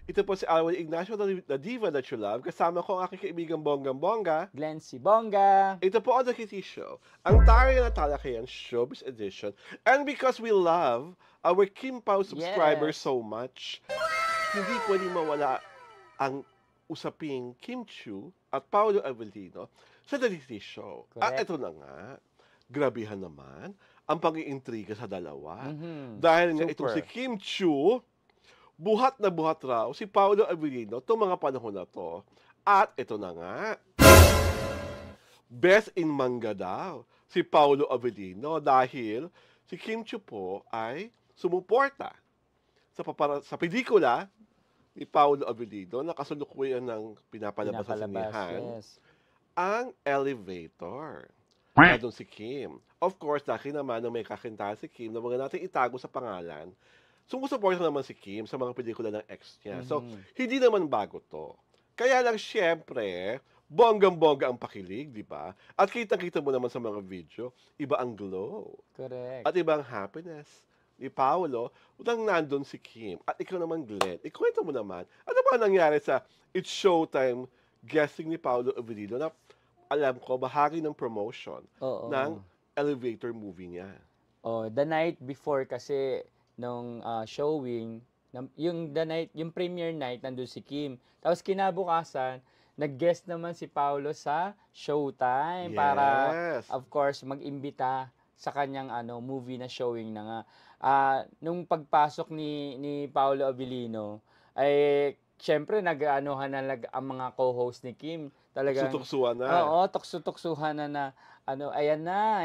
Ito po si Alwin Ignacio, the diva that you love. Kasama ko ang aking kaibigang Bonggang-Bongga. Glenn si Bongga. Ito po ang The Kitty Show, ang taray na talakayan showbiz edition. And because we love our Kim Pao subscribers Yes. so much, hindi pwedeng mawala ang usaping Kim Chiu at Paolo Avellino sa The Kitty Show. At Correct. ito na nga, grabihan naman ang pag-iintriga sa dalawa. Mhm. Dahil nga itong Super. si Kim Chiu, buhat na buhat raw si Paolo Avellino itong mga panahon na to. At ito na nga, best in manga daw si Paolo Avellino dahil si Kim Chiu po ay sumuporta sa pelikula ni Paolo Avellino na kasalukuyan ng pinapalabas sa sinihan, yes. ang Elevator. Nandun si Kim. Of course, dahil naman nung may kakintahan si Kim na mga natin itago sa pangalan, sumusuporta naman si Kim sa mga pelikula ng ex niya. So, hindi naman bago to. Kaya lang, syempre, bonggang-bongga ang pakilig, di ba? At kitang-kita mo naman sa mga video, iba ang glow. Correct. At iba ang happiness ni Paolo, utang nandun si Kim. At ikaw naman, Glenn, ikwento mo naman, ano ba nangyari sa It's Showtime guesting ni Paolo Avellino na alam ko, bahagi ng promotion Oo. ng Elevator movie niya. Oh, the night before kasi nung showing, yung premiere night nandun si Kim. Tapos kinabukasan, nag-guest naman si Paolo sa Showtime para Yes. of course mag-imbita sa kanyang movie na showing na nga. Nung pagpasok ni Paolo Avellino ay syempre nag-aanohan na ang mga co-host ni Kim. Talagang Tukso-tuksuan na. Oo, tukso-tuksuhan na ayan na,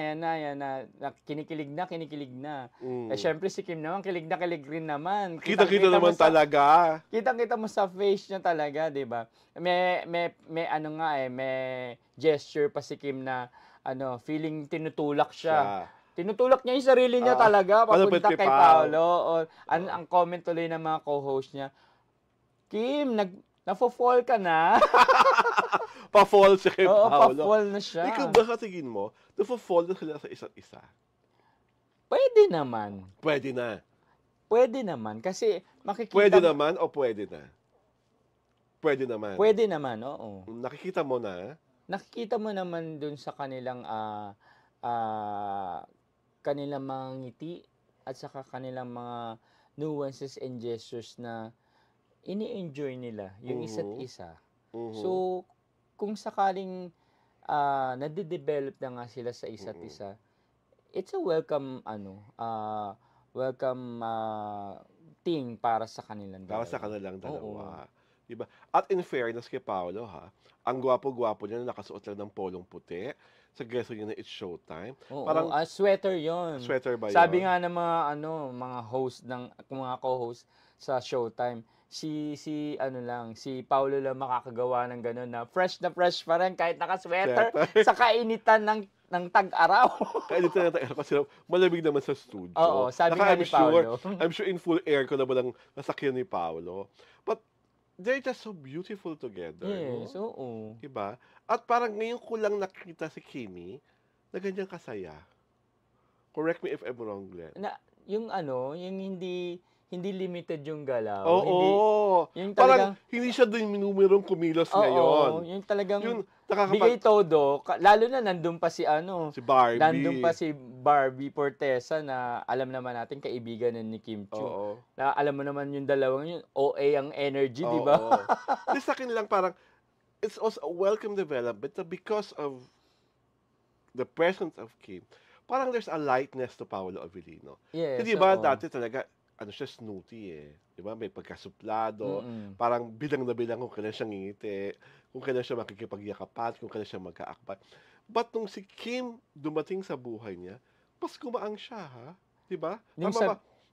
kinikilig na. Eh, syempre si Kim naman, kilig na kilig rin naman. Kita-kita naman talaga. Kitang-kita mo sa face niya talaga, di ba? May gesture pa si Kim na, feeling tinutulak siya. Tinutulak niya yung sarili niya talaga, malapit papunta kay kay Pao. Paolo. Ang comment tuloy ng mga co-host niya, Kim, nafo-fall ka na. Pa-fall siya kay Oo, Paolo. pa-fall na siya. Ikaw ba sa tingin mo, nafo-fall na sila sa isa't isa? Pwede naman. Pwede na. Pwede naman. Kasi makikita Pwede mo- naman o pwede na? Pwede naman. Pwede naman, oo. Nakikita mo na, Nakikita mo naman dun sa kanilang kanilang mga ngiti at saka kanilang mga nuances and gestures na ini-enjoy nila yung isa't isa. So, kung sakaling nade-develop na nga sila sa isa't isa, it's a welcome thing para sa kanilang para sa dalawa. kanilang dalawa. Diba? At in fairness kay Paolo, ha, ang gwapo-gwapo niya na nakasuot lang ng polong puti sa guest niya na It's Showtime. Oo, Parang sweater 'yon. sweater ba yun? Sabi nga ng mga host mga co-host sa Showtime, si Paulo lang makakagawa ng gano'n na fresh pa rin kahit naka-sweater sa kainitan ng tag-araw. Kaya dito na tayo kasi malamig naman sa studio. Oo, sabi nga ni Paolo. I'm sure in full air ko na walang nasakyan ni Paolo. But they're just so beautiful together. Yes, no? oo. Diba? At parang ngayon ko lang nakita si Kimi na ganyan kasaya. Correct me if I'm wrong, Glenn. Yung hindi limited yung galaw. Oo. Yung Parang hindi siya din minumerong kumilos ngayon. Yung talagang Yun, bigay todo, lalo na nandun pa si si Barbie. nandun pa si Barbie Fortesa na alam naman natin kaibigan ni Kim Chiu. Oo. Na alam mo naman yung dalawang yun, OA ang energy, di ba? Oo. Di sa akin lang parang, it's also a welcome development na because of the presence of Kim, parang there's a lightness to Paolo Avellino. Yes, Hindi ba oo. dati talaga, siya snooty eh. Di ba? May pagkasuplado. Parang bilang na bilang kung kailan siya ngingiti, kung kailan siya makikipagyakapan, kung kailan siya magkaakpat. But nung si Kim dumating sa buhay niya, mas gumaang siya, ha? Di ba?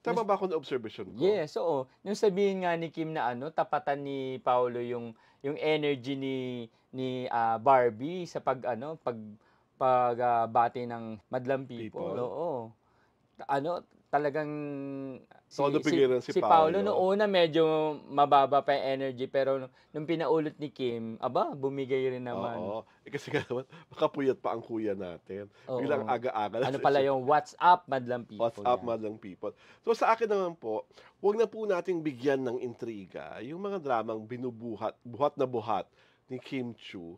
Tama ba ako na observation ko? Yes, oo. Nung sabihin nga ni Kim na tapatan ni Paolo yung energy ni Barbie sa pagbati ng madlang people. People. Oo. talagang Todo pigilan si Paolo Paolo. noong una medyo mababa pa yung energy, pero nung pinaulit ni Kim, aba, bumigay rin naman. Oo. Kasi nga naman, makapuyat pa ang kuya natin. Biglang Oo. aga-aga na Ano pala siya. yung What's Up, Madlang What's People up, yan. madlang people? So sa akin naman po, huwag na po nating bigyan ng intriga yung mga dramang buhat na buhat ni Kim Chu,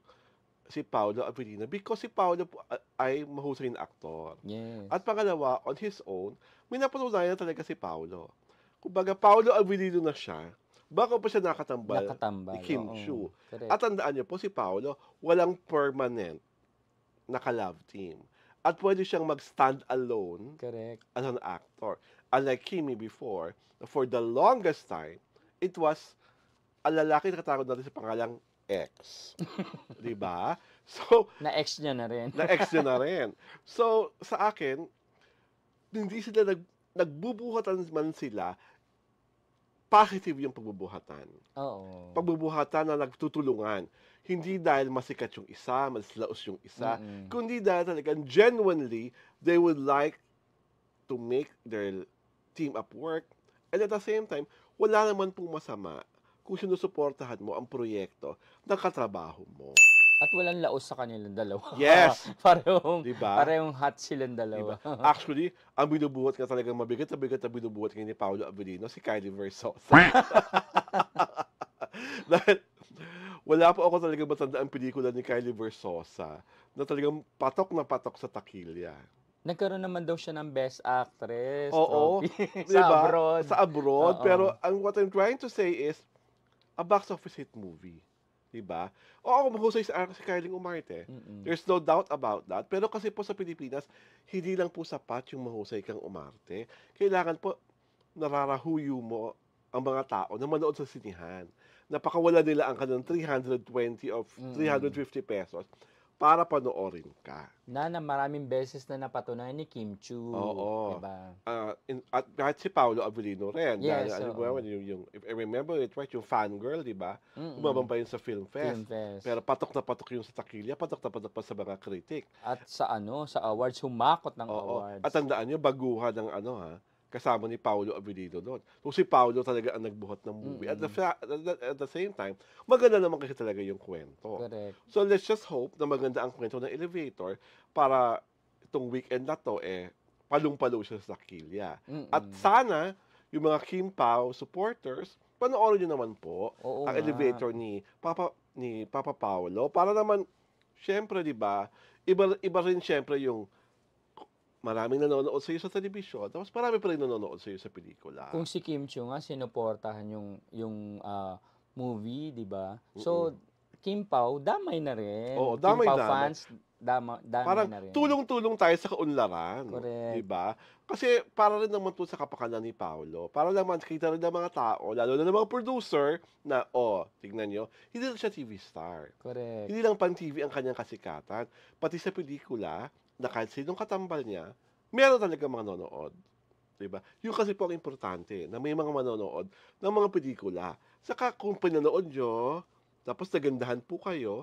si Paolo Avellino, because si Paolo po ay mahusay na aktor. Yes. At pangalawa, on his own, may napatunayan talaga si Paolo. Kumbaga, Paolo Avellino na siya, baka pa siya nakatambal ni Kim oo. Chu. Correct. At tandaan niyo po, si Paolo, walang permanent na ka-love team. At pwede siyang mag-stand alone Correct. as an actor. Unlike Kimi before, for the longest time, it was a lalaki na katawag natin sa pangalang X. Di ba? So, Na-ex niya na rin. na-X niya na rin. So, sa akin, hindi sila nagbubuhatan man sila, positive yung pagbubuhatan. Oo. Pagbubuhatan na nagtutulungan. Hindi dahil masikat yung isa, mas laos yung isa, kundi dahil talagang genuinely, they would like to make their team up work. And at the same time, wala naman pong masama kung sinusuportahan mo ang proyekto ng katrabaho mo. At walang laos sa kanilang dalawa. Yes! Diba? Parehong hot silang dalawa. Diba? Actually, ang binubuhat nga talagang mabigat na binubuhat ngayon ni Paolo Avellino, si Kylie Versosa. Dahil, wala po ako talagang matanda ang pelikula ni Kylie Versosa na talagang patok sa takilya. Nagkaroon naman daw siya ng Best Actress. Oo. Sa Diba? abroad. Sa abroad. Oo. Pero what I'm trying to say is, a box office hit movie. Diba? Oo, mahusay si Kylie umarte. There's no doubt about that. Pero kasi po sa Pilipinas, hindi lang po sapat yung mahusay kang umarte. Kailangan po, nararahuyo mo ang mga tao na manood sa sinihan. Napakawala nila ang kanilang 320 of 350 pesos para panoorin ka. Na maraming beses na napatunayan ni Kim Chu. Oo. Diba? At kahit si Paolo Avellino rin. Yes, Yung, if I remember it right, yung Fangirl, di ba? Umabang pa yun sa Film Fest. Pero patok na patok yung sa takilya, patok na patok pa sa mga kritik. At sa awards, humakot ng awards. At tandaan nyo, baguhan ng kasama ni Paolo Avellino doon. So si Paolo talaga ang nagbuhat ng movie. At the same time, maganda naman kasi talaga yung kwento. Correct. So let's just hope na maganda ang kwento ng Elevator para itong weekend na to, palong-palo siya sa takilya. At sana, yung mga Kim Pao supporters, panoorin nyo naman po ang Elevator ni Papa Paolo para naman, syempre, di ba, iba rin syempre yung maraming nanonood sa iyo sa telebisyon, tapos marami pa rin nanonood sa iyo sa pelikula. Kung si Kim Chu nga sinuportahan yung movie, 'di ba? So Kim Pao damay na rin. Oo, damay Kim Pao na. Fans damay Parang na rin. tulong-tulong tayo sa kaunlaran. Correct. 'Di ba? Kasi para rin naman po sa kapakanan ni Paolo. Para naman kita rin ng mga tao, lalo na ng mga producer na tingnan nyo, hindi lang siya TV star. Correct. Hindi lang pan-TV ang kanyang kasikatan, pati sa pelikula na kahit sinong katambal niya, meron talaga mga nanonood. Diba? Yung kasi po ang importante, na may mga manonood ng mga pelikula. Saka kung pinanood nyo, tapos nagandahan po kayo,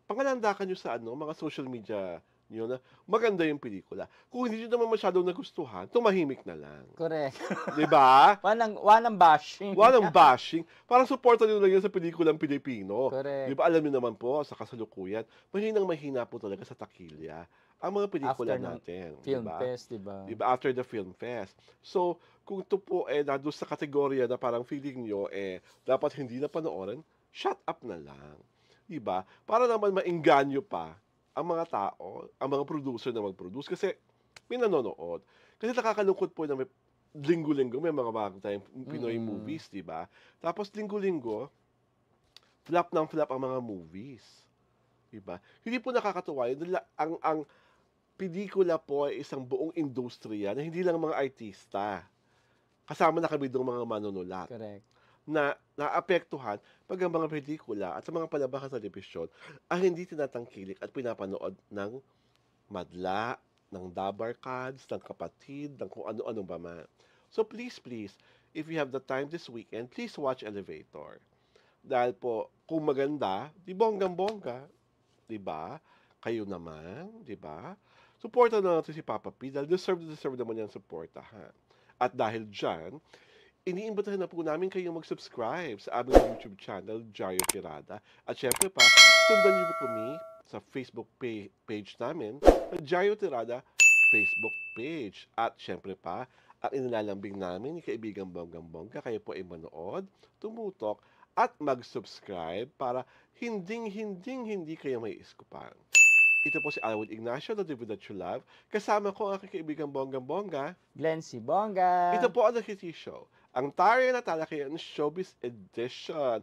pangalandakan nyo sa mga social media nyo na maganda yung pelikula. Kung hindi nyo naman masyadong nagustuhan, tumahimik na lang. Correct. Diba? Walang bashing. Walang bashing. Parang supportan nyo lang yan sa pelikulang Pilipino. Correct. Diba? Alam nyo naman po, sa kasalukuyan, mahina po talaga sa takilya ang mga pelikula natin. Film Fest, diba? Diba? After the Film Fest. So, kung ito po nandun sa kategorya na parang feeling nyo, dapat hindi na panoorin, shut up na lang. Diba? Para naman maingganyo pa ang mga tao, ang mga producer na mag-produce kasi may nanonood. Kasi nakakalungkot po na may linggo-linggo may mga bagong tayong Pinoy movies, di ba? Tapos linggo-linggo, flop ng flop ang mga movies. Di ba? Hindi po nakakatuwa yun. Ang pelikula po ay isang buong industriya na hindi lang mga artista. Kasama na kami doon mga manunulat. Correct. Na naapektuhan pag ang mga pelikula at sa mga palabas sa telebisyon ang hindi tinatangkilik at pinapanood ng madla, ng dabarkads, ng kapatid, ng kung ano-ano ba man. So please, if you have the time this weekend, please watch Elevator. Dahil po, kung maganda, di bonggang-bongga. Di ba? Kayo naman, di ba? Suporta na natin si Papa P dahil deserve naman yan suportahan. At dahil dyan, iniimbitahan na po namin kayong mag-subscribe sa aming YouTube channel, Jario Tirada. At syempre pa, sundan niyo po kami sa Facebook page namin, Jario Tirada Facebook page. At syempre pa, ang inilalambing namin ni kaibigang Bonggang-Bongga, kayo po ay manood, tumutok, at mag-subscribe para hindi kayo may iskupan. Ito po si Alwood Ignacio, the Diva that you love. Kasama ko ang aking kaibigang Bonggang-Bongga. Glency Bongga. Ito po ang The Kitty Show, ang Taray na Talakayan Showbiz Edition.